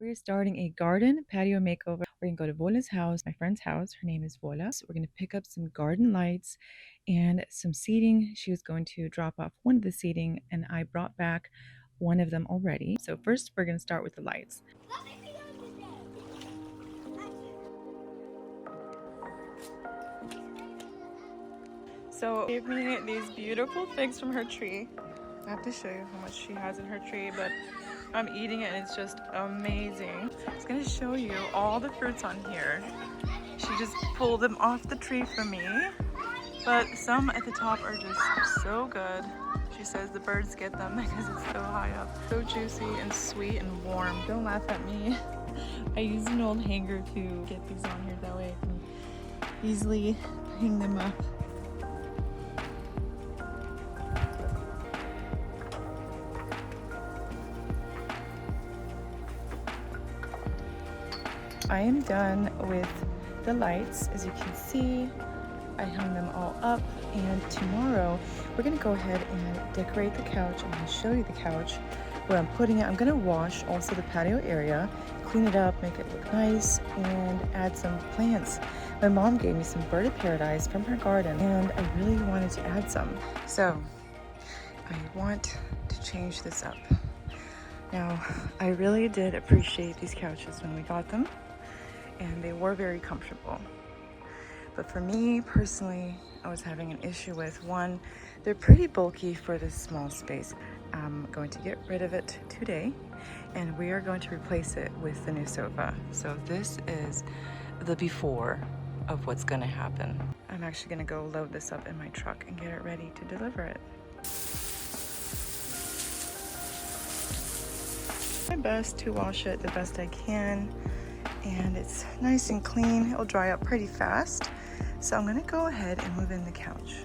We're starting a garden patio makeover. We're gonna go to Volya's house, my friend's house. Her name is Volya. So we're gonna pick up some garden lights and some seating. She was going to drop off one of the seating, and I brought back one of them already. So first, we're gonna start with the lights. So she gave me these beautiful figs from her tree. I have to show you how much she has in her tree, but I'm eating it and it's just amazing. I was gonna show you all the fruits on here. She just pulled them off the tree for me, but some at the top are just so good. She says the birds get them because it's so high up. So juicy and sweet and warm. Don't laugh at me. I used an old hanger to get these on here, that way I can easily hang them up. I am done with the lights. As you can see, I hung them all up, and tomorrow we're gonna go ahead and decorate the couch. I'm gonna show you the couch, where I'm putting it. I'm gonna wash also the patio area, clean it up, make it look nice, and add some plants. My mom gave me some bird of paradise from her garden, and I really wanted to add some. So I want to change this up. Now, I really did appreciate these couches when we got them, and they were very comfortable. But for me personally, I was having an issue with one, they're pretty bulky for this small space. I'm going to get rid of it today, and we are going to replace it with the new sofa. So this is the before of what's gonna happen. I'm actually gonna go load this up in my truck and get it ready to deliver it. My best to wash it the best I can, and it's nice and clean. It'll dry up pretty fast. So I'm gonna go ahead and move in the couch.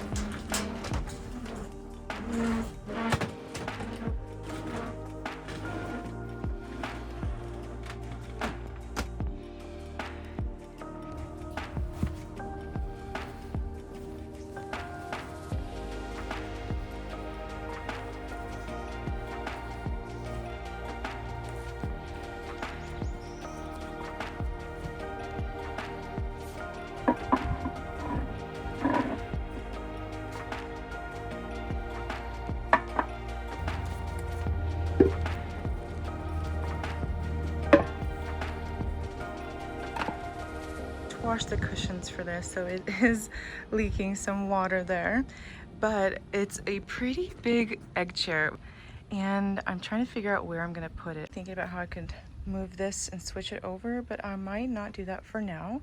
Wash the cushions for this, so it is leaking some water there, but it's a pretty big egg chair, and I'm trying to figure out where I'm gonna put it. Thinking about how I could move this and switch it over, but I might not do that for now.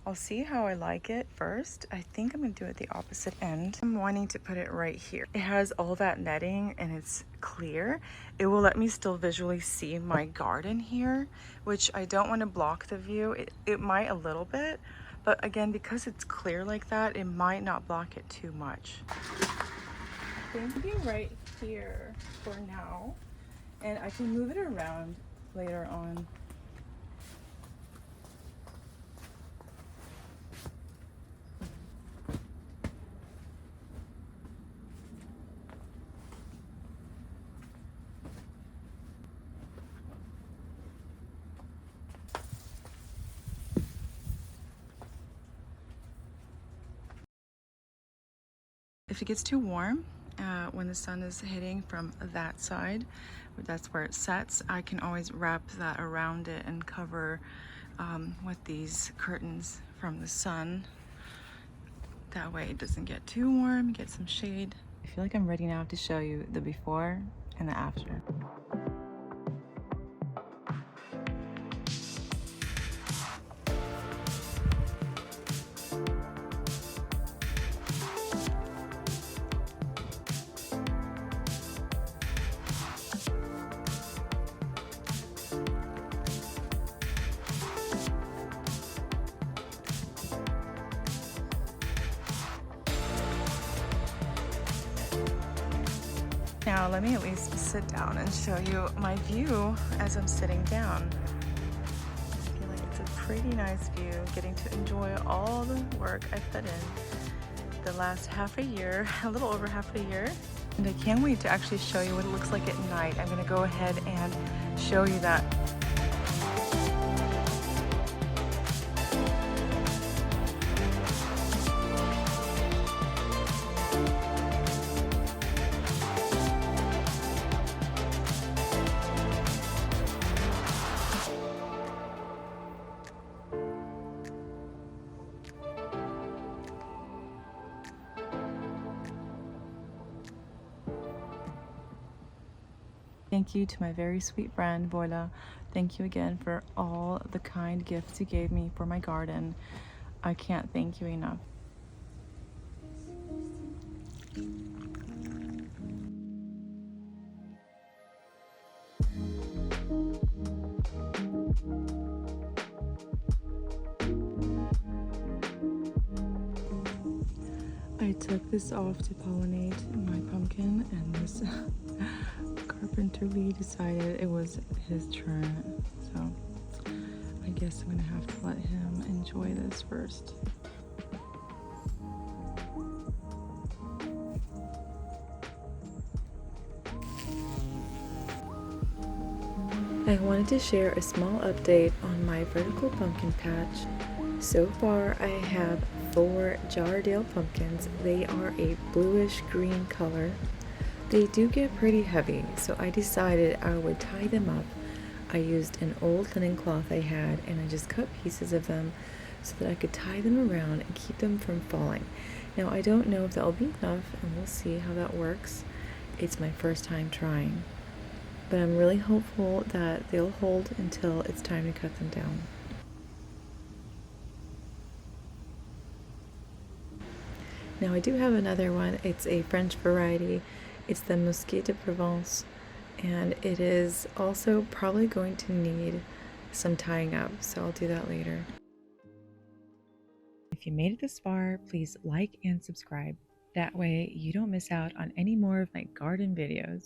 I'll see how I like it first. I think I'm gonna do it the opposite end. I'm wanting to put it right here. It has all that netting and it's clear. It will let me still visually see my garden here, which I don't want to block the view. It might a little bit, but again, because it's clear like that, it might not block it too much. Thinking right here for now, and I can move it around later on. If it gets too warm, when the sun is hitting from that side, that's where it sets, I can always wrap that around it and cover with these curtains from the sun. That way it doesn't get too warm, get some shade. I feel like I'm ready now to show you the before and the after. Now let me at least sit down and show you my view as I'm sitting down. I feel like it's a pretty nice view, getting to enjoy all the work I put in the last half a year, a little over half a year. And I can't wait to actually show you what it looks like at night. I'm gonna go ahead and show you that. thank you to my very sweet friend Volya. Thank you again for all the kind gifts you gave me for my garden. I can't thank you enough. I took this off to pollinate my pumpkin, and this carpenter Lee decided it was his turn. So I guess I'm gonna have to let him enjoy this first. I wanted to share a small update on my vertical pumpkin patch. So far I have 4 Jardale pumpkins. They are a bluish green color. They do get pretty heavy, so I decided I would tie them up. I used an old linen cloth I had, and I just cut pieces of them so that I could tie them around and keep them from falling. Now I don't know if that will be enough, and we'll see how that works. It's my first time trying, but I'm really hopeful that they'll hold until it's time to cut them down. Now I do have another one. It's a French variety. It's the Muscat de Provence, and it is also probably going to need some tying up, so I'll do that later. If you made it this far, please like and subscribe. That way you don't miss out on any more of my garden videos.